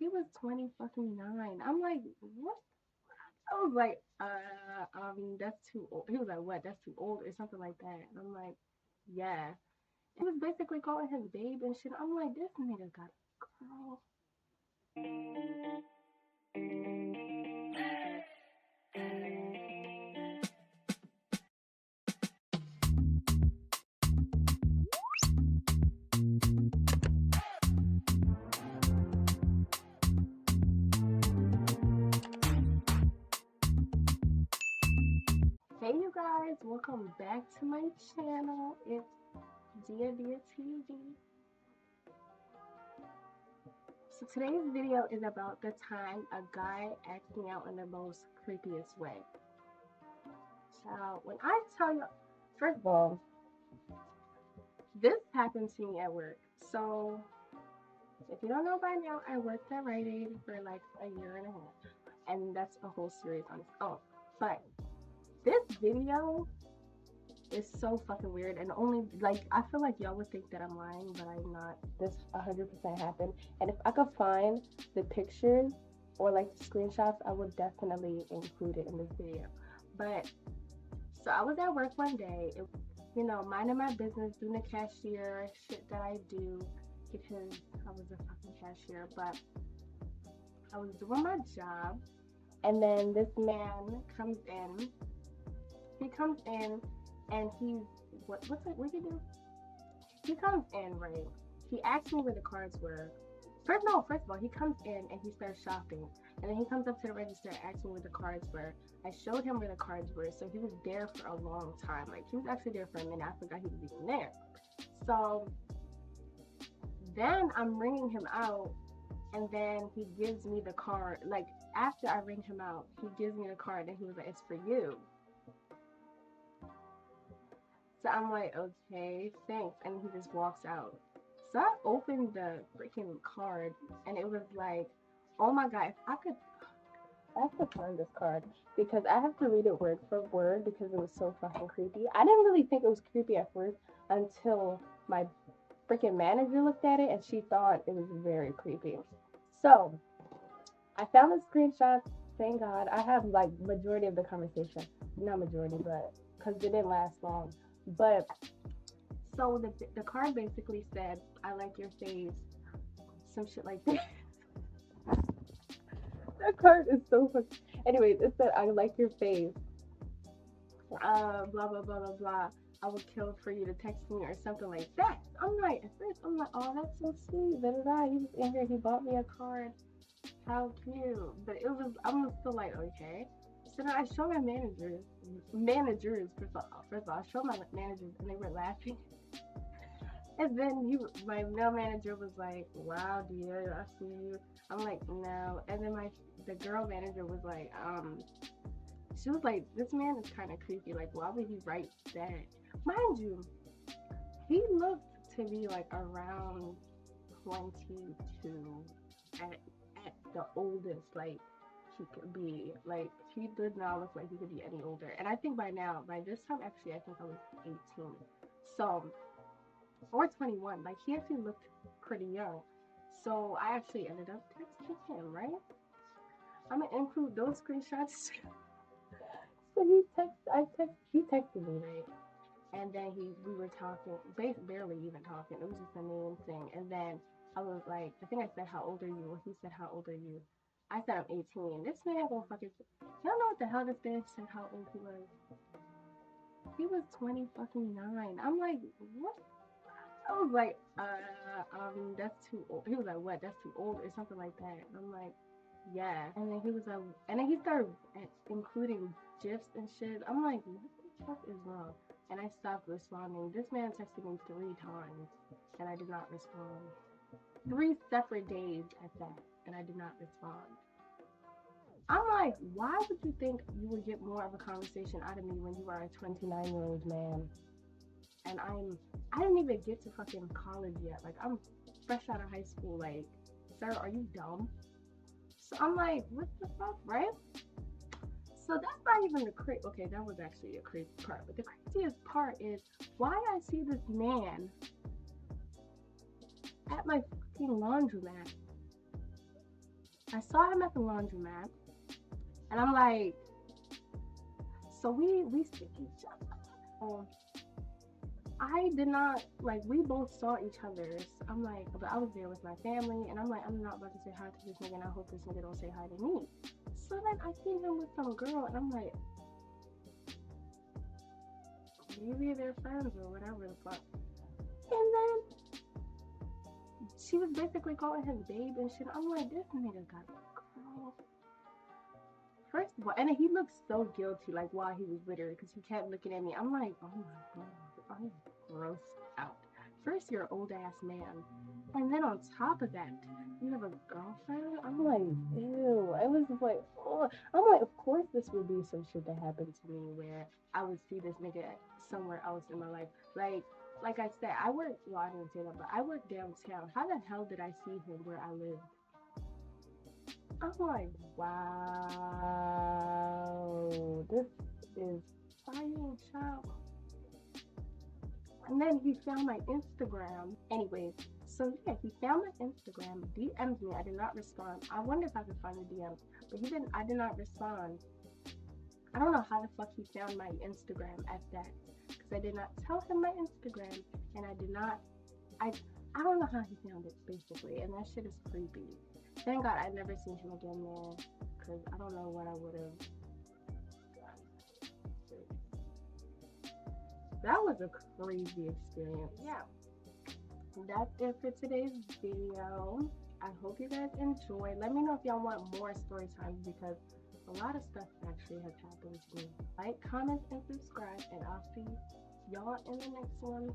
He was 20 fucking nine. I'm like, what? I was like, that's too old. He was like, what? That's too old or something like that. And I'm like, yeah. And he was basically calling his babe and shit. I'm like, this nigga got a girl. Hey, you guys, welcome back to my channel. It's Dia TV. So today's video is about the time a guy asked me out in the most creepiest way. So when I tell you, first of all, this happened to me at work. So if you don't know by now, I worked at Rite Aid for like a year and a half, and that's a whole series on its own. But this video is so fucking weird, and only like I feel like y'all would think that I'm lying, but I'm not. This 100% happened, and if I could find the pictures or like the screenshots, I would definitely include it in this video. But so I was at work one day, minding my business, doing the cashier shit that I do because I was a fucking cashier, but I was doing my job, and then this man comes in. He comes in, and he's what he do? He comes in, right? He asked me where the cards were. First of all, he comes in and he starts shopping, and then he comes up to the register and asks me where the cards were. I showed him where the cards were, so he was there for a long time. Like he was actually there for a minute. I forgot he was even there. So then I'm ringing him out, and then he gives me the card. Like after I ring him out, he gives me the card, and he was like, "It's for you." So I'm like, "Okay, thanks," and he just walks out. So I opened the freaking card, and it was like, "Oh my god, if I have to find this card because I have to read it word for word because it was so fucking creepy." I didn't really think it was creepy at first until my freaking manager looked at it and she thought it was very creepy. So I found the screenshots. Thank God. I have like majority of the conversation. Not majority, but because it didn't last long. But so the card basically said, "I like your face," some shit like that. That card is so funny. Anyways, it said, "I like your face. Blah blah blah blah blah. I would kill for you to text me," or something like that. I'm like, at first, I'm like, "Oh, that's so sweet." Da da da. He was in here. He bought me a card. How cute. But it was. I'm still like, okay. So then I show my managers. First of all, I showed my managers, and they were laughing. And then my male manager was like, "Wow, dear, I see you." I'm like, "No." And then the girl manager was like, she was like, "This man is kind of creepy. Like, why would he write that?" Mind you, he looked to be like around 22 at at the oldest. Like he could be. Like he did not look like he could be any older. And I think by this time, actually, I think I was 18. So or 21. Like he actually looked pretty young. So I actually ended up texting him, right? I'm gonna include those screenshots. So he texted me, right? And then we were talking, barely even talking. It was just a name thing. And then I was like, I think I said, "How old are you?" Or he said, "How old are you?" I said, "I'm 18." This man gonna fucking, you don't know what the hell this man said how old he was. He was 20 fucking nine. I'm like, what? I was like, that's too old. He was like, what? That's too old or something like that. And I'm like, yeah. And then he was like, and then he started including gifs and shit. I'm like, what the fuck is wrong? And I stopped responding. This man texted me 3 times, and I did not respond. 3 separate days at that, and I did not respond. I'm like, why would you think you would get more of a conversation out of me when you are a 29-year-old man? And I didn't even get to fucking college yet. Like I'm fresh out of high school. Like, sir, are you dumb? So I'm like, what the fuck, right? So that's not even the Okay, that was actually a crazy part. But the craziest part is why I see this man at my fucking laundromat I saw him at the laundromat, and I'm like, so we stick each other. So I did not like. We both saw each other's. I'm like, but I was there with my family, and I'm like, I'm not about to say hi to this nigga, and I hope this nigga don't say hi to me. So then I see him with some girl, and I'm like, maybe they're friends or whatever the fuck. And then she was basically calling him babe and shit. I'm like, this nigga got a girl. First of all, and he looked so guilty, like while he was with her, because he kept looking at me. I'm like, oh my god, I'm grossed out. First, you're an old ass man, and then on top of that, you have a girlfriend. I'm like, ew. I was just like, oh. I'm like, of course this would be some shit that happened to me where I would see this nigga somewhere else in my life. Like I said, I work. Well, I didn't say that, but I work downtown. How the hell did I see him where I live? I'm like, wow, this is fire, child. And then he found my Instagram. Anyways, so yeah, he found my Instagram, DM'd me. I did not respond. I wonder if I could find the DM, but he didn't. I did not respond. I don't know how the fuck he found my Instagram at that, because I did not tell him my Instagram, and I did not. I don't know how he found it basically, and that shit is creepy. Thank God I never seen him again there, because I don't know what I would have done. That was a crazy experience. Yeah, that's it for today's video. I hope you guys enjoy. Let me know if y'all want more story times, because a lot of stuff actually has happened to me. Like, comment, and subscribe, and I'll see y'all in the next one.